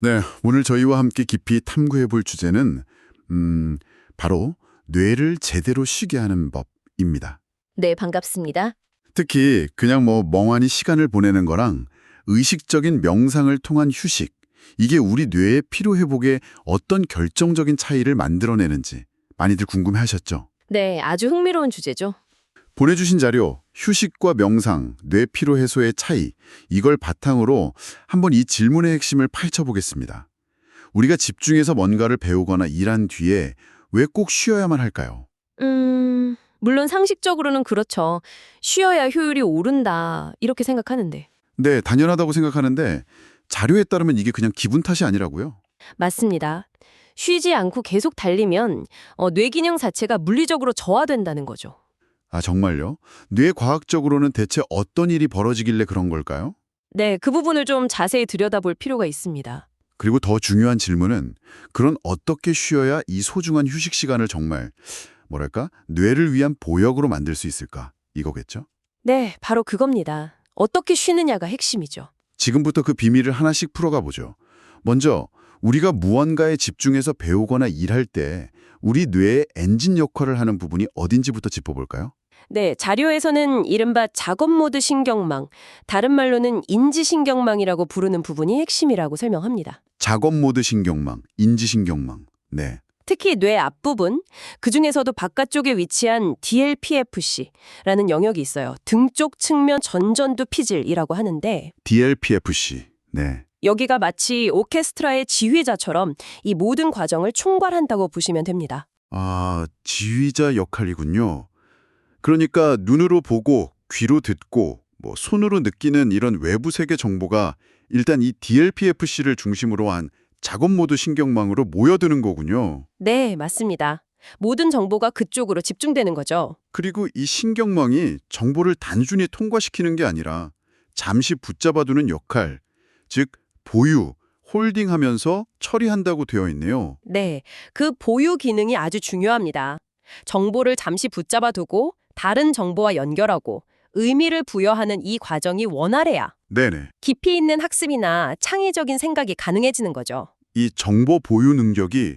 네, 오늘 저희와 함께 깊이 탐구해 볼 주제는 바로 뇌를 제대로 쉬게 하는 법입니다. 네, 반갑습니다. 특히 그냥 멍하니 시간을 보내는 거랑 의식적인 명상을 통한 휴식, 이게 우리 뇌의 피로 회복에 어떤 결정적인 차이를 만들어내는지 많이들 궁금해 하셨죠? 네, 아주 흥미로운 주제죠. 보내주신 자료, 휴식과 명상, 뇌 피로 해소의 차이, 이걸 바탕으로 한번 이 질문의 핵심을 파헤쳐 보겠습니다. 우리가 집중해서 뭔가를 배우거나 일한 뒤에 왜 꼭 쉬어야만 할까요? 물론 상식적으로는 그렇죠. 쉬어야 효율이 오른다, 이렇게 생각하는데. 네, 당연하다고 생각하는데 자료에 따르면 이게 그냥 기분 탓이 아니라고요. 맞습니다. 쉬지 않고 계속 달리면 뇌 기능 자체가 물리적으로 저하된다는 거죠. 아, 정말요? 뇌 과학적으로는 대체 어떤 일이 벌어지길래 그런 걸까요? 네, 그 부분을 좀 자세히 들여다볼 필요가 있습니다. 그리고 더 중요한 질문은 그런 어떻게 쉬어야 이 소중한 휴식 시간을 정말 뇌를 위한 보역으로 만들 수 있을까? 이거겠죠? 네, 바로 그겁니다. 어떻게 쉬느냐가 핵심이죠. 지금부터 그 비밀을 하나씩 풀어가 보죠. 먼저 우리가 무언가에 집중해서 배우거나 일할 때 우리 뇌의 엔진 역할을 하는 부분이 어딘지부터 짚어볼까요? 네, 자료에서는 이른바 작업 모드 신경망, 다른 말로는 인지신경망이라고 부르는 부분이 핵심이라고 설명합니다. 작업 모드 신경망, 인지신경망. 네. 특히 뇌 앞부분, 그중에서도 바깥쪽에 위치한 DLPFC라는 영역이 있어요. 등 쪽 측면 전전두 피질이라고 하는데 DLPFC. 네. 여기가 마치 오케스트라의 지휘자처럼 이 모든 과정을 총괄한다고 보시면 됩니다. 아, 지휘자 역할이군요. 그러니까 눈으로 보고 귀로 듣고 손으로 느끼는 이런 외부 세계 정보가 일단 이 DLPFC를 중심으로 한 작업 모드 신경망으로 모여드는 거군요. 네, 맞습니다. 모든 정보가 그쪽으로 집중되는 거죠. 그리고 이 신경망이 정보를 단순히 통과시키는 게 아니라 잠시 붙잡아두는 역할, 즉 보유, 홀딩하면서 처리한다고 되어 있네요. 네, 그 보유 기능이 아주 중요합니다. 정보를 잠시 붙잡아 두고 다른 정보와 연결하고 의미를 부여하는 이 과정이 원활해야 네네. 깊이 있는 학습이나 창의적인 생각이 가능해지는 거죠. 이 정보 보유 능력이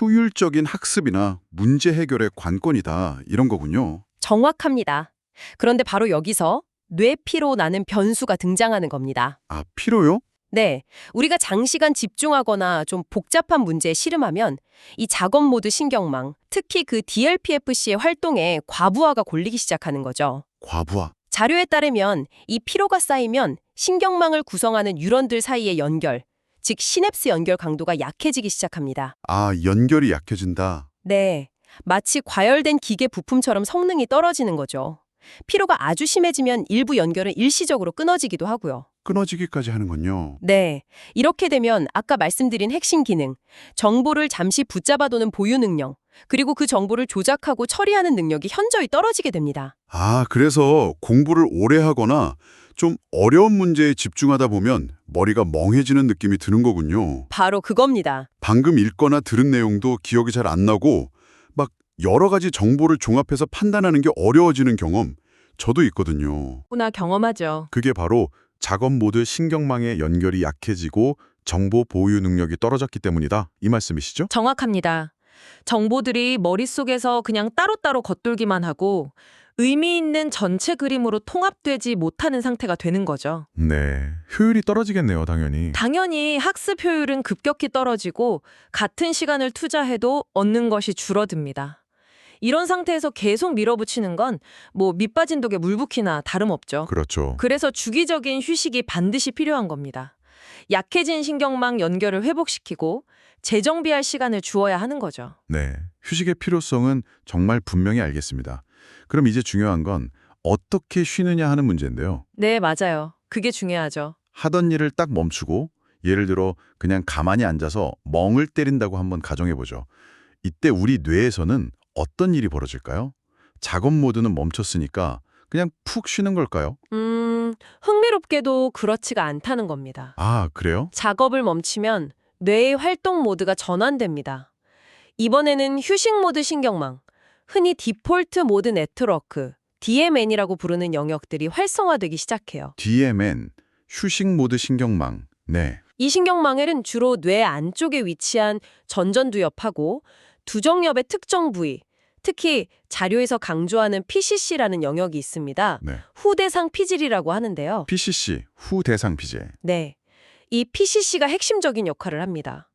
효율적인 학습이나 문제 해결의 관건이다, 이런 거군요. 정확합니다. 그런데 바로 여기서 뇌피로라는 변수가 등장하는 겁니다. 아, 필요요? 네, 우리가 장시간 집중하거나 좀 복잡한 문제에 씨름하면 이 작업 모드 신경망, 특히 그 DLPFC의 활동에 과부하가 골리기 시작하는 거죠. 과부하. 자료에 따르면 이 피로가 쌓이면 신경망을 구성하는 뉴런들 사이의 연결, 즉 시냅스 연결 강도가 약해지기 시작합니다. 아, 연결이 약해진다. 네, 마치 과열된 기계 부품처럼 성능이 떨어지는 거죠. 피로가 아주 심해지면 일부 연결은 일시적으로 끊어지기도 하고요. 끊어지기까지 하는군요. 네, 이렇게 되면 아까 말씀드린 핵심 기능, 정보를 잠시 붙잡아두는 보유 능력, 그리고 그 정보를 조작하고 처리하는 능력이 현저히 떨어지게 됩니다. 아, 그래서 공부를 오래 하거나 좀 어려운 문제에 집중하다 보면 머리가 멍해지는 느낌이 드는 거군요. 바로 그겁니다. 방금 읽거나 들은 내용도 기억이 잘 안 나고 막 여러 가지 정보를 종합해서 판단하는 게 어려워지는 경험, 저도 있거든요. 누구나 경험하죠. 그게 바로 작업 모드 신경망의 연결이 약해지고 정보 보유 능력이 떨어졌기 때문이다, 이 말씀이시죠? 정확합니다. 정보들이 머릿속에서 그냥 따로따로 겉돌기만 하고 의미 있는 전체 그림으로 통합되지 못하는 상태가 되는 거죠. 네, 효율이 떨어지겠네요, 당연히. 당연히 학습 효율은 급격히 떨어지고 같은 시간을 투자해도 얻는 것이 줄어듭니다. 이런 상태에서 계속 밀어붙이는 건 밑 빠진 독에 물 붓기나 다름없죠. 그렇죠. 그래서 주기적인 휴식이 반드시 필요한 겁니다. 약해진 신경망 연결을 회복시키고 재정비할 시간을 주어야 하는 거죠. 네, 휴식의 필요성은 정말 분명히 알겠습니다. 그럼 이제 중요한 건 어떻게 쉬느냐 하는 문제인데요. 네, 맞아요. 그게 중요하죠. 하던 일을 딱 멈추고 예를 들어 그냥 가만히 앉아서 멍을 때린다고 한번 가정해보죠. 이때 우리 뇌에서는 어떤 일이 벌어질까요? 작업 모드는 멈췄으니까 그냥 푹 쉬는 걸까요? 흥미롭게도 그렇지가 않다는 겁니다. 아, 그래요? 작업을 멈추면 뇌의 활동 모드가 전환됩니다. 이번에는 휴식 모드 신경망, 흔히 디폴트 모드 네트워크, DMN이라고 부르는 영역들이 활성화되기 시작해요. DMN, 휴식 모드 신경망. 네. 이 신경망에는 주로 뇌 안쪽에 위치한 전전두엽하고 두정엽의 특정 부위, 특히 자료에서 강조하는 PCC라는 영역이 있습니다. 네. 후대상 피질이라고 하는데요. PCC, 후대상 피질. 네, 이 PCC가 핵심적인 역할을 합니다.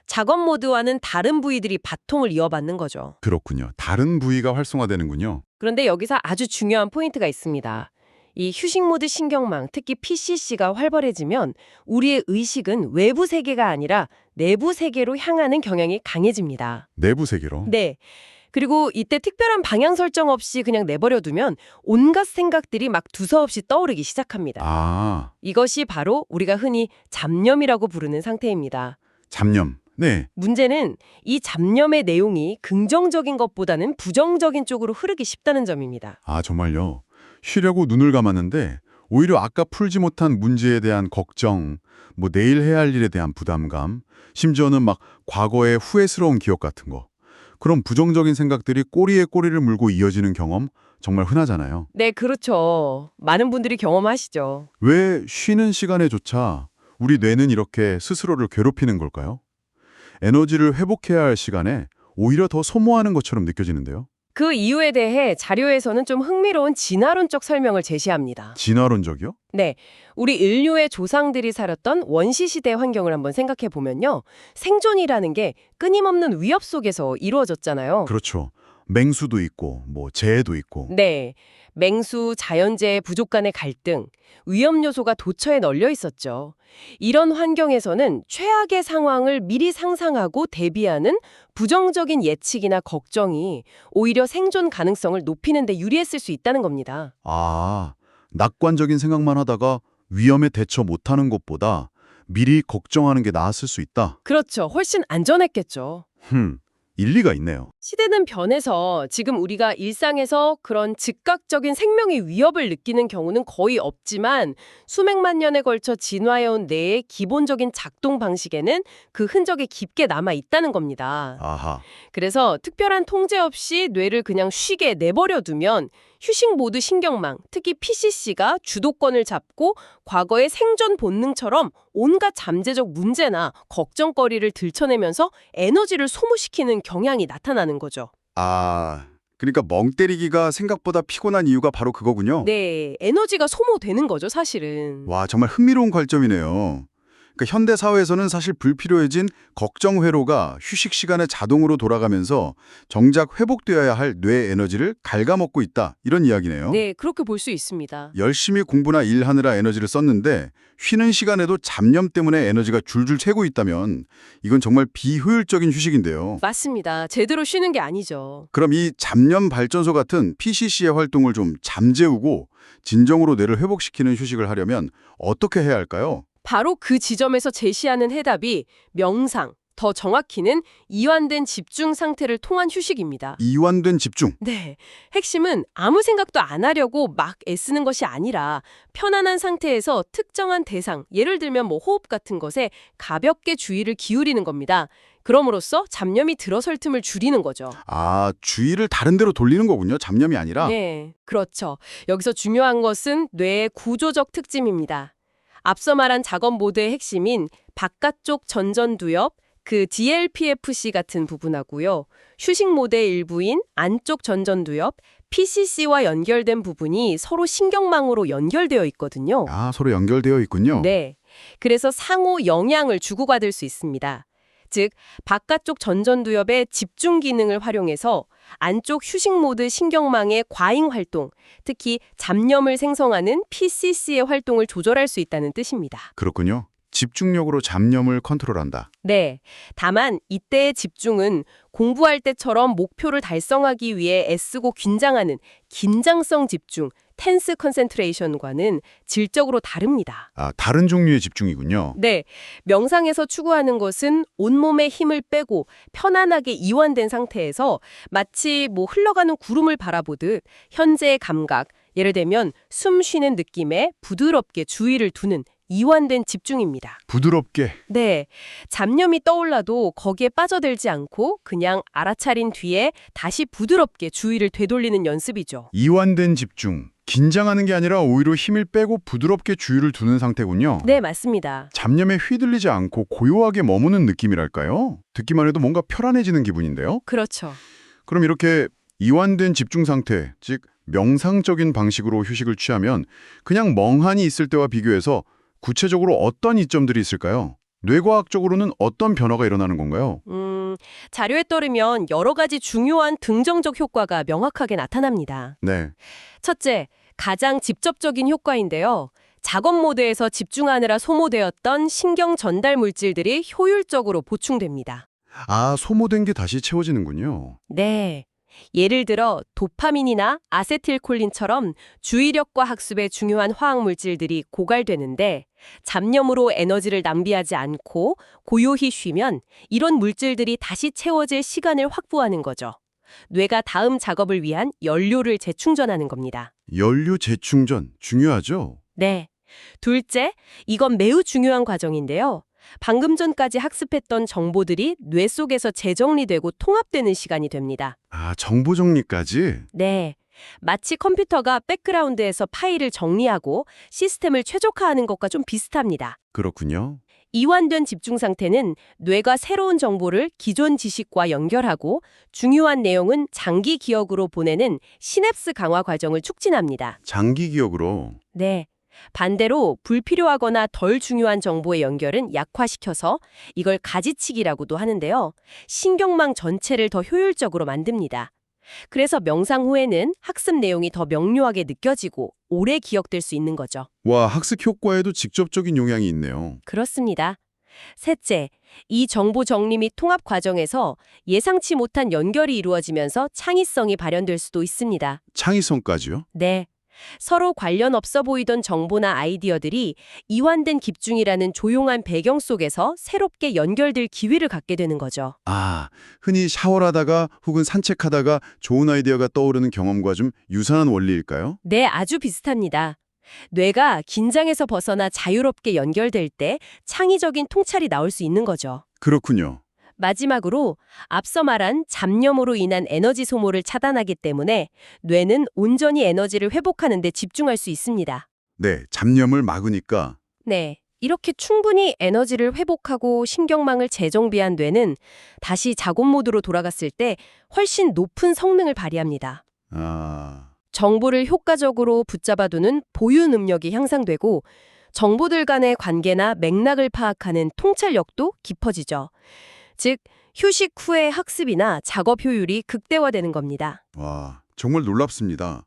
작업 모드와는 다른 부위들이 바통을 이어받는 거죠. 그렇군요. 다른 부위가 활성화되는군요. 그런데 여기서 아주 중요한 포인트가 있습니다. 이 휴식 모드 신경망, 특히 PCC가 활발해지면 우리의 의식은 외부 세계가 아니라 내부 세계로 향하는 경향이 강해집니다. 내부 세계로. 네. 그리고 이때 특별한 방향 설정 없이 그냥 내버려두면 온갖 생각들이 막 두서없이 떠오르기 시작합니다. 아, 이것이 바로 우리가 흔히 잡념이라고 부르는 상태입니다. 잡념. 네. 문제는 이 잡념의 내용이 긍정적인 것보다는 부정적인 쪽으로 흐르기 쉽다는 점입니다. 아, 정말요. 쉬려고 눈을 감았는데 오히려 아까 풀지 못한 문제에 대한 걱정, 뭐 내일 해야 할 일에 대한 부담감, 심지어는 막 과거의 후회스러운 기억 같은 거. 그런 부정적인 생각들이 꼬리에 꼬리를 물고 이어지는 경험 정말 흔하잖아요. 네, 그렇죠. 많은 분들이 경험하시죠. 왜 쉬는 시간에조차 우리 뇌는 이렇게 스스로를 괴롭히는 걸까요? 에너지를 회복해야 할 시간에 오히려 더 소모하는 것처럼 느껴지는데요. 그 이유에 대해 자료에서는 좀 흥미로운 진화론적 설명을 제시합니다. 진화론적이요? 네, 우리 인류의 조상들이 살았던 원시시대 환경을 한번 생각해 보면요. 생존이라는 게 끊임없는 위협 속에서 이루어졌잖아요. 그렇죠. 맹수도 있고 뭐 재해도 있고. 네, 맹수, 자연재해, 부족 간의 갈등, 위험 요소가 도처에 널려 있었죠. 이런 환경에서는 최악의 상황을 미리 상상하고 대비하는 부정적인 예측이나 걱정이 오히려 생존 가능성을 높이는 데 유리했을 수 있다는 겁니다. 아, 낙관적인 생각만 하다가 위험에 대처 못하는 것보다 미리 걱정하는 게 나았을 수 있다. 그렇죠. 훨씬 안전했겠죠. 일리가 있네요. 시대는 변해서 지금 우리가 일상에서 그런 즉각적인 생명의 위협을 느끼는 경우는 거의 없지만 수백만 년에 걸쳐 진화해온 뇌의 기본적인 작동 방식에는 그 흔적이 깊게 남아 있다는 겁니다. 아하, 그래서 특별한 통제 없이 뇌를 그냥 쉬게 내버려두면 휴식 모드 신경망, 특히 PCC가 주도권을 잡고 과거의 생존 본능처럼 온갖 잠재적 문제나 걱정거리를 들춰내면서 에너지를 소모시키는 경향이 나타나는 거죠. 아, 그러니까 멍 때리기가 생각보다 피곤한 이유가 바로 그거군요. 네, 에너지가 소모되는 거죠, 사실은. 와, 정말 흥미로운 관점이네요. 그러니까 현대 사회에서는 사실 불필요해진 걱정 회로가 휴식 시간에 자동으로 돌아가면서 정작 회복되어야 할 뇌 에너지를 갉아먹고 있다. 이런 이야기네요. 네, 그렇게 볼 수 있습니다. 열심히 공부나 일하느라 에너지를 썼는데 쉬는 시간에도 잡념 때문에 에너지가 줄줄 새고 있다면 이건 정말 비효율적인 휴식인데요. 맞습니다. 제대로 쉬는 게 아니죠. 그럼 이 잡념 발전소 같은 PCC의 활동을 좀 잠재우고 진정으로 뇌를 회복시키는 휴식을 하려면 어떻게 해야 할까요? 바로 그 지점에서 제시하는 해답이 명상, 더 정확히는 이완된 집중 상태를 통한 휴식입니다. 이완된 집중. 네, 핵심은 아무 생각도 안 하려고 막 애쓰는 것이 아니라 편안한 상태에서 특정한 대상, 예를 들면 뭐 호흡 같은 것에 가볍게 주의를 기울이는 겁니다. 그럼으로써 잡념이 들어설 틈을 줄이는 거죠. 아, 주의를 다른 데로 돌리는 거군요. 잡념이 아니라. 네, 그렇죠. 여기서 중요한 것은 뇌의 구조적 특징입니다. 앞서 말한 작업 모드의 핵심인 바깥쪽 전전두엽, 그 DLPFC 같은 부분하고요. 휴식 모드의 일부인 안쪽 전전두엽, PCC와 연결된 부분이 서로 신경망으로 연결되어 있거든요. 아, 서로 연결되어 있군요. 네. 그래서 상호 영향을 주고받을 수 있습니다. 즉, 바깥쪽 전전두엽의 집중 기능을 활용해서 안쪽 휴식 모드 신경망의 과잉 활동, 특히 잡념을 생성하는 PCC의 활동을 조절할 수 있다는 뜻입니다. 그렇군요. 집중력으로 잡념을 컨트롤한다. 네. 다만 이때의 집중은 공부할 때처럼 목표를 달성하기 위해 애쓰고 긴장하는 긴장성 집중, 텐스 컨센트레이션과는 질적으로 다릅니다. 아, 다른 종류의 집중이군요. 네. 명상에서 추구하는 것은 온몸의 힘을 빼고 편안하게 이완된 상태에서 마치 뭐 흘러가는 구름을 바라보듯 현재의 감각, 예를 들면 숨 쉬는 느낌에 부드럽게 주의를 두는 이완된 집중입니다. 부드럽게. 네, 잡념이 떠올라도 거기에 빠져들지 않고 그냥 알아차린 뒤에 다시 부드럽게 주의를 되돌리는 연습이죠. 이완된 집중. 긴장하는 게 아니라 오히려 힘을 빼고 부드럽게 주의를 두는 상태군요. 네, 맞습니다. 잡념에 휘둘리지 않고 고요하게 머무는 느낌이랄까요? 듣기만 해도 뭔가 편안해지는 기분인데요. 그렇죠. 그럼 이렇게 이완된 집중 상태, 즉 명상적인 방식으로 휴식을 취하면 그냥 멍하니 있을 때와 비교해서 구체적으로 어떤 이점들이 있을까요? 뇌과학적으로는 어떤 변화가 일어나는 건가요? 자료에 따르면 여러 가지 중요한 긍정적 효과가 명확하게 나타납니다. 네. 첫째, 가장 직접적인 효과인데요. 작업 모드에서 집중하느라 소모되었던 신경 전달 물질들이 효율적으로 보충됩니다. 아, 소모된 게 다시 채워지는군요. 네. 예를 들어 도파민이나 아세틸콜린처럼 주의력과 학습에 중요한 화학 물질들이 고갈되는데 잡념으로 에너지를 낭비하지 않고 고요히 쉬면 이런 물질들이 다시 채워질 시간을 확보하는 거죠. 뇌가 다음 작업을 위한 연료를 재충전하는 겁니다. 연료 재충전 중요하죠? 네. 둘째, 이건 매우 중요한 과정인데요. 방금 전까지 학습했던 정보들이 뇌 속에서 재정리되고 통합되는 시간이 됩니다. 아, 정보 정리까지? 네. 마치 컴퓨터가 백그라운드에서 파일을 정리하고 시스템을 최적화하는 것과 좀 비슷합니다. 그렇군요. 이완된 집중 상태는 뇌가 새로운 정보를 기존 지식과 연결하고 중요한 내용은 장기 기억으로 보내는 시냅스 강화 과정을 촉진합니다. 장기 기억으로. 네. 반대로 불필요하거나 덜 중요한 정보의 연결은 약화시켜서 이걸 가지치기라고도 하는데요. 신경망 전체를 더 효율적으로 만듭니다. 그래서 명상 후에는 학습 내용이 더 명료하게 느껴지고 오래 기억될 수 있는 거죠. 와, 학습 효과에도 직접적인 영향이 있네요. 그렇습니다. 셋째, 이 정보 정리 및 통합 과정에서 예상치 못한 연결이 이루어지면서 창의성이 발현될 수도 있습니다. 창의성까지요? 네. 서로 관련 없어 보이던 정보나 아이디어들이 이완된 집중이라는 조용한 배경 속에서 새롭게 연결될 기회를 갖게 되는 거죠. 아, 흔히 샤워하다가 혹은 산책하다가 좋은 아이디어가 떠오르는 경험과 좀 유사한 원리일까요? 네, 아주 비슷합니다. 뇌가 긴장에서 벗어나 자유롭게 연결될 때 창의적인 통찰이 나올 수 있는 거죠. 그렇군요. 마지막으로 앞서 말한 잡념으로 인한 에너지 소모를 차단하기 때문에 뇌는 온전히 에너지를 회복하는 데 집중할 수 있습니다. 네, 잡념을 막으니까. 네. 이렇게 충분히 에너지를 회복하고 신경망을 재정비한 뇌는 다시 작업 모드로 돌아갔을 때 훨씬 높은 성능을 발휘합니다. 아, 정보를 효과적으로 붙잡아두는 보유 능력이 향상되고 정보들 간의 관계나 맥락을 파악하는 통찰력도 깊어지죠. 즉, 휴식 후의 학습이나 작업 효율이 극대화되는 겁니다. 와, 정말 놀랍습니다.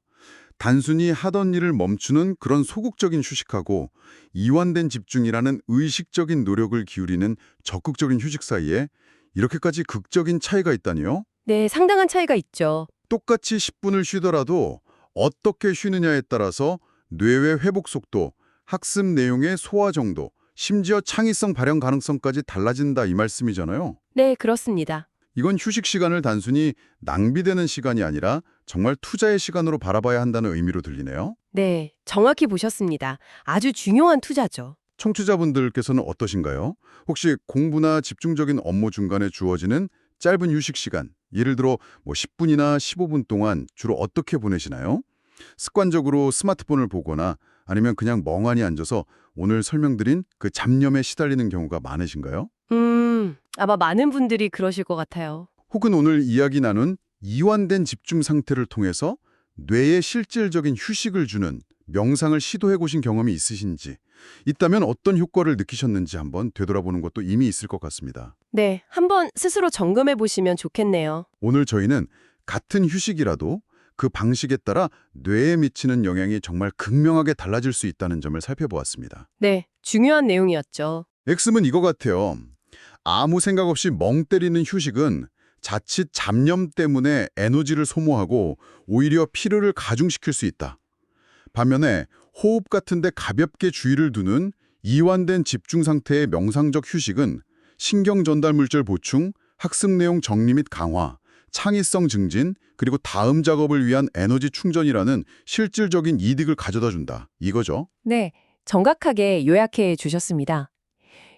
단순히 하던 일을 멈추는 그런 소극적인 휴식하고 이완된 집중이라는 의식적인 노력을 기울이는 적극적인 휴식 사이에 이렇게까지 극적인 차이가 있다니요? 네, 상당한 차이가 있죠. 똑같이 10분을 쉬더라도 어떻게 쉬느냐에 따라서 뇌의 회복 속도, 학습 내용의 소화 정도, 심지어 창의성 발현 가능성까지 달라진다 이 말씀이잖아요. 네, 그렇습니다. 이건 휴식 시간을 단순히 낭비되는 시간이 아니라 정말 투자의 시간으로 바라봐야 한다는 의미로 들리네요. 네, 정확히 보셨습니다. 아주 중요한 투자죠. 청취자분들께서는 어떠신가요? 혹시 공부나 집중적인 업무 중간에 주어지는 짧은 휴식 시간, 예를 들어 10분이나 15분 동안 주로 어떻게 보내시나요? 습관적으로 스마트폰을 보거나 아니면 그냥 멍하니 앉아서 오늘 설명드린 그 잡념에 시달리는 경우가 많으신가요? 아마 많은 분들이 그러실 것 같아요. 혹은 오늘 이야기 나눈 이완된 집중 상태를 통해서 뇌에 실질적인 휴식을 주는 명상을 시도해 보신 경험이 있으신지, 있다면 어떤 효과를 느끼셨는지 한번 되돌아보는 것도 이미 있을 것 같습니다. 네, 한번 스스로 점검해 보시면 좋겠네요. 오늘 저희는 같은 휴식이라도 그 방식에 따라 뇌에 미치는 영향이 정말 극명하게 달라질 수 있다는 점을 살펴보았습니다. 네, 중요한 내용이었죠. 핵심은 이거 같아요. 아무 생각 없이 멍 때리는 휴식은 자칫 잡념 때문에 에너지를 소모하고 오히려 피로를 가중시킬 수 있다. 반면에 호흡 같은 데 가볍게 주의를 두는 이완된 집중 상태의 명상적 휴식은 신경 전달 물질 보충, 학습 내용 정리 및 강화, 창의성 증진, 그리고 다음 작업을 위한 에너지 충전이라는 실질적인 이득을 가져다 준다. 이거죠. 네, 정확하게 요약해 주셨습니다.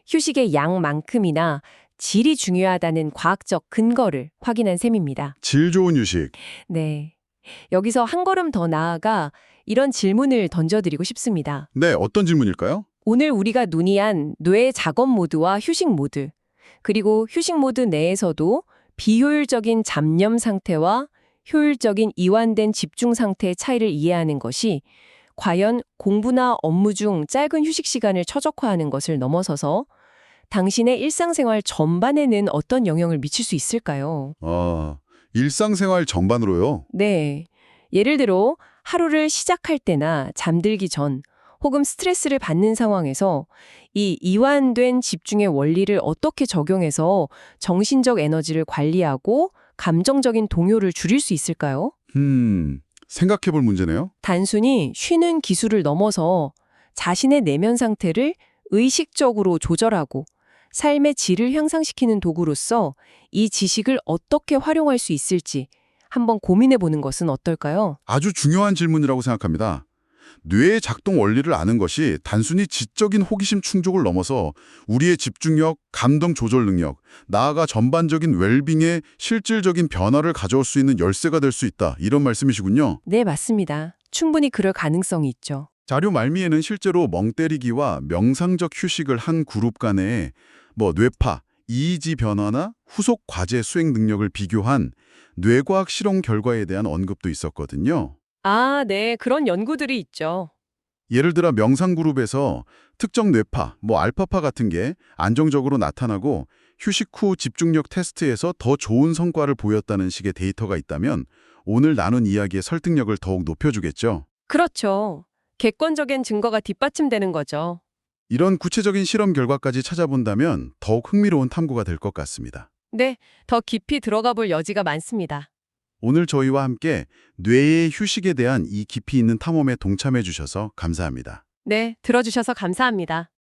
휴식의 양만큼이나 질이 중요하다는 과학적 근거를 확인한 셈입니다. 질 좋은 휴식. 네. 여기서 한 걸음 더 나아가 이런 질문을 던져드리고 싶습니다. 네, 어떤 질문일까요? 오늘 우리가 논의한 뇌 작업 모드와 휴식 모드, 그리고 휴식 모드 내에서도 비효율적인 잡념 상태와 효율적인 이완된 집중 상태의 차이를 이해하는 것이 과연 공부나 업무 중 짧은 휴식 시간을 최적화하는 것을 넘어서서 당신의 일상생활 전반에는 어떤 영향을 미칠 수 있을까요? 일상생활 전반으로요? 네. 예를 들어 하루를 시작할 때나 잠들기 전 혹은 스트레스를 받는 상황에서 이 이완된 집중의 원리를 어떻게 적용해서 정신적 에너지를 관리하고 감정적인 동요를 줄일 수 있을까요? 생각해 볼 문제네요. 단순히 쉬는 기술을 넘어서 자신의 내면 상태를 의식적으로 조절하고 삶의 질을 향상시키는 도구로서 이 지식을 어떻게 활용할 수 있을지 한번 고민해 보는 것은 어떨까요? 아주 중요한 질문이라고 생각합니다. 뇌의 작동 원리를 아는 것이 단순히 지적인 호기심 충족을 넘어서 우리의 집중력, 감정 조절 능력, 나아가 전반적인 웰빙에 실질적인 변화를 가져올 수 있는 열쇠가 될 수 있다. 이런 말씀이시군요. 네, 맞습니다. 충분히 그럴 가능성이 있죠. 자료 말미에는 실제로 멍 때리기와 명상적 휴식을 한 그룹 간에 뇌파, EEG 변화나 후속 과제 수행 능력을 비교한 뇌과학 실험 결과에 대한 언급도 있었거든요. 아, 네. 그런 연구들이 있죠. 예를 들어 명상 그룹에서 특정 뇌파, 알파파 같은 게 안정적으로 나타나고 휴식 후 집중력 테스트에서 더 좋은 성과를 보였다는 식의 데이터가 있다면 오늘 나눈 이야기의 설득력을 더욱 높여주겠죠. 그렇죠. 객관적인 증거가 뒷받침되는 거죠. 이런 구체적인 실험 결과까지 찾아본다면 더욱 흥미로운 탐구가 될 것 같습니다. 네, 더 깊이 들어가 볼 여지가 많습니다. 오늘 저희와 함께 뇌의 휴식에 대한 이 깊이 있는 탐험에 동참해 주셔서 감사합니다. 네, 들어주셔서 감사합니다.